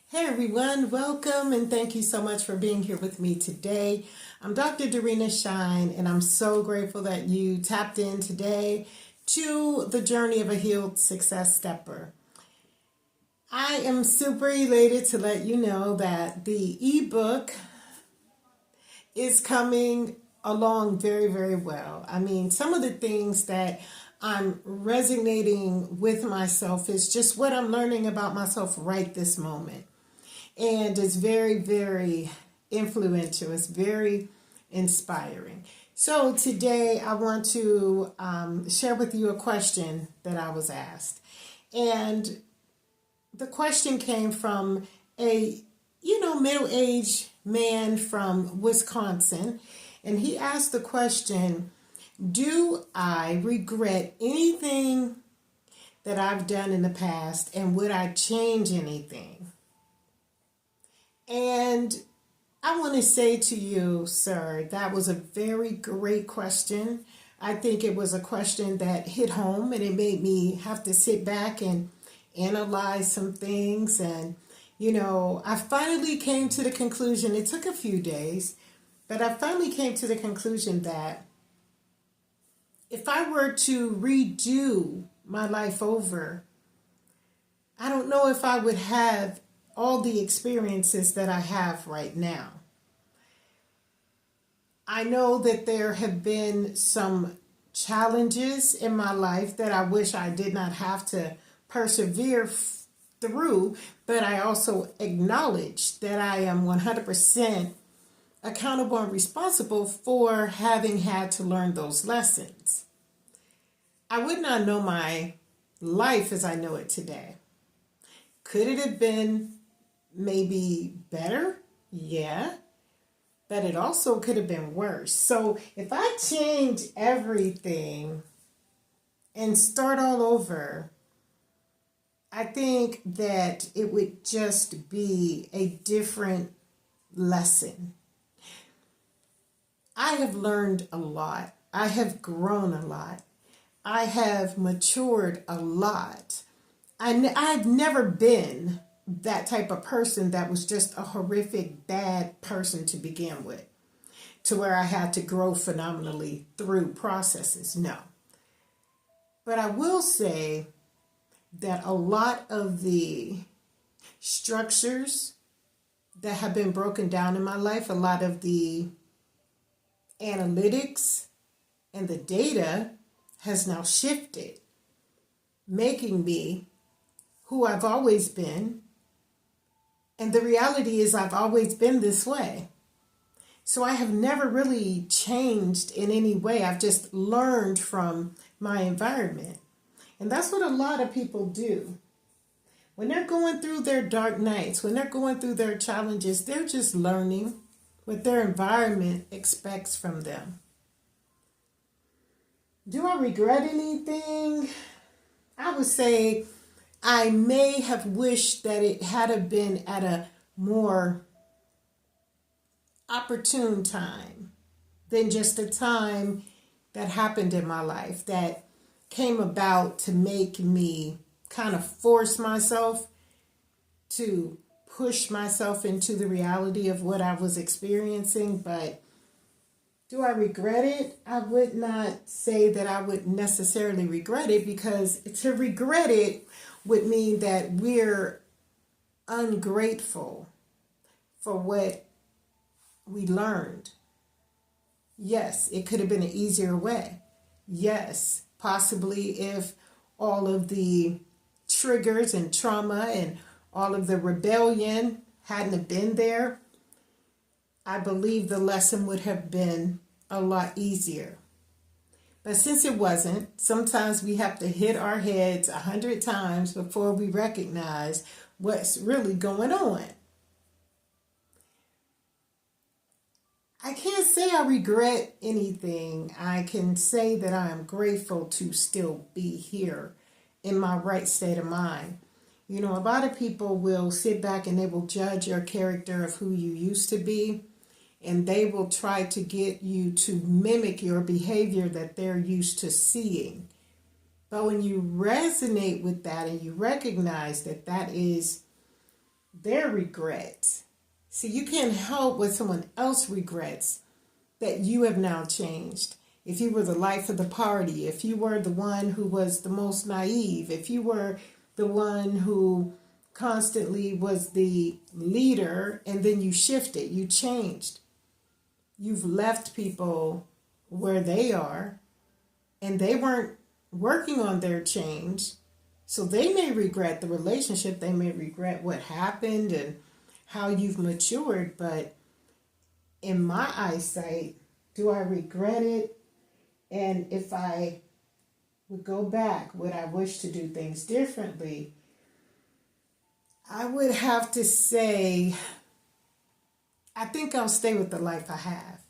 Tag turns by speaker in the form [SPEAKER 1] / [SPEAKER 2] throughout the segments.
[SPEAKER 1] Hey everyone, welcome and thank you so much for being here with me today. I'm Dr. Dorina Shine and I'm so grateful that you tapped in today to the journey of a healed success stepper. I am super elated to let you know that the ebook is coming along very, very well. I mean, some of the things that I'm resonating with myself is just what I'm learning about myself right this moment. And it's very, very influential. It's very inspiring. So today I want to share with you a question that I was asked. And the question came from a, middle-aged man from Wisconsin. And he asked the question, do I regret anything that I've done in the past, and would I change anything? And I want to say to you, sir, that was a very great question. I think it was a question that hit home and it made me have to sit back and analyze some things. And, I finally came to the conclusion, it took a few days, but I finally came to the conclusion that if I were to redo my life over, I don't know if I would have all the experiences that I have right now. I know that there have been some challenges in my life that I wish I did not have to persevere through, but I also acknowledge that I am 100% accountable and responsible for having had to learn those lessons. I would not know my life as I know it today. Could it have been maybe better? Yeah. But it also could have been worse. So if I change everything and start all over, I think that it would just be a different lesson. I have learned a lot. I have grown a lot. I have matured a lot. I've never been that type of person that was just a horrific, bad person to begin with, to where I had to grow phenomenally through processes. No. But I will say that a lot of the structures that have been broken down in my life, a lot of the analytics and the data has now shifted, making me who I've always been. And the reality is I've always been this way. So I have never really changed in any way. I've just learned from my environment. And that's what a lot of people do. When they're going through their dark nights, when they're going through their challenges, they're just learning what their environment expects from them. Do I regret anything? I would say I may have wished that it had have been at a more opportune time than just a time that happened in my life that came about to make me kind of force myself to push myself into the reality of what I was experiencing. But do I regret it? I would not say that I would necessarily regret it, because to regret it would mean that we're ungrateful for what we learned. Yes, it could have been an easier way. Yes, possibly if all of the triggers and trauma and all of the rebellion hadn't have been there, I believe the lesson would have been a lot easier. But since it wasn't, sometimes we have to hit our heads 100 times before we recognize what's really going on. I can't say I regret anything. I can say that I am grateful to still be here in my right state of mind. A lot of people will sit back and they will judge your character of who you used to be, and they will try to get you to mimic your behavior that they're used to seeing. But when you resonate with that and you recognize that that is their regrets. See, you can't help what someone else regrets that you have now changed. If you were the life of the party, if you were the one who was the most naive, if you were the one who constantly was the leader and then you shifted, you changed. You've left people where they are and they weren't working on their change. So they may regret the relationship, they may regret what happened and how you've matured, but in my eyesight, do I regret it? And if I would go back, would I wish to do things differently? I would have to say, I think I'll stay with the life I have,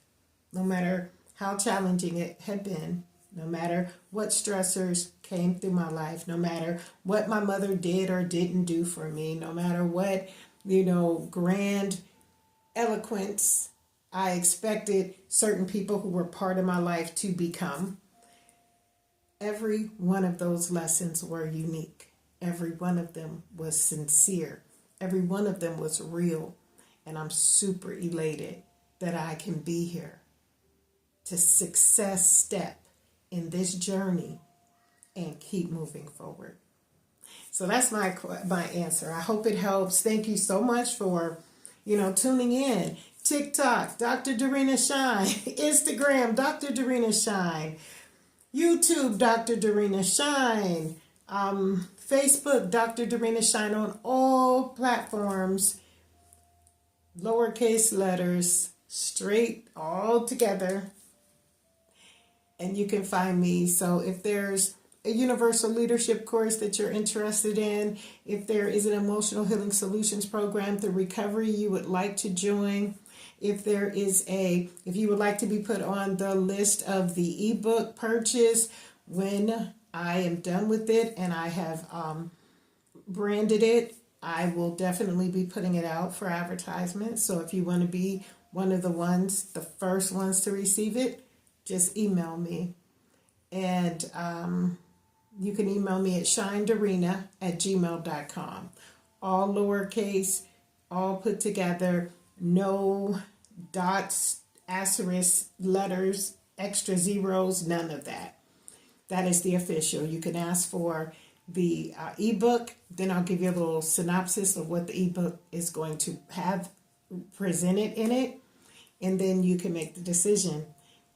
[SPEAKER 1] no matter how challenging it had been, no matter what stressors came through my life, no matter what my mother did or didn't do for me, no matter what, grand eloquence I expected certain people who were part of my life to become. Every one of those lessons were unique. Every one of them was sincere. Every one of them was real. And I'm super elated that I can be here to success step in this journey and keep moving forward. So that's my answer. I hope it helps. Thank you so much for, tuning in. TikTok, Dr. Dorina Shine. Instagram, Dr. Dorina Shine. YouTube, Dr. Dorina Shine. Facebook, Dr. Dorina Shine, on all platforms. Lowercase letters, straight, all together. And you can find me. So if there's a universal leadership course that you're interested in, if there is an emotional healing solutions program through recovery you would like to join, if you would like to be put on the list of the ebook purchase when I am done with it and I have branded it, I will definitely be putting it out for advertisement. So if you want to be one of the first ones to receive it, just email me. And you can email me at shinedorina@gmail.com. All lowercase, all put together, no dots, asterisks, letters, extra zeros, none of that. That is the official. You can ask for the ebook, then I'll give you a little synopsis of what the ebook is going to have presented in it, and then you can make the decision.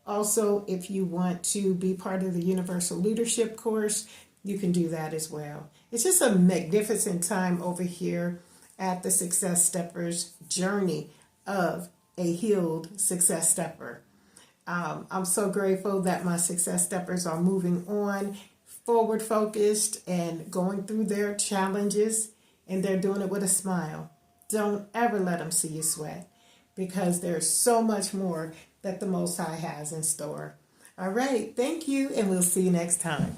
[SPEAKER 1] Also, if you want to be part of the Universal Leadership course, you can do that as well. It's just a magnificent time over here at the Success Steppers journey of a healed success stepper. I'm so grateful that my success steppers are moving on, forward focused and going through their challenges, and they're doing it with a smile. Don't ever let them see you sweat, because there's so much more that the Most High has in store. All right, thank you, and we'll see you next time.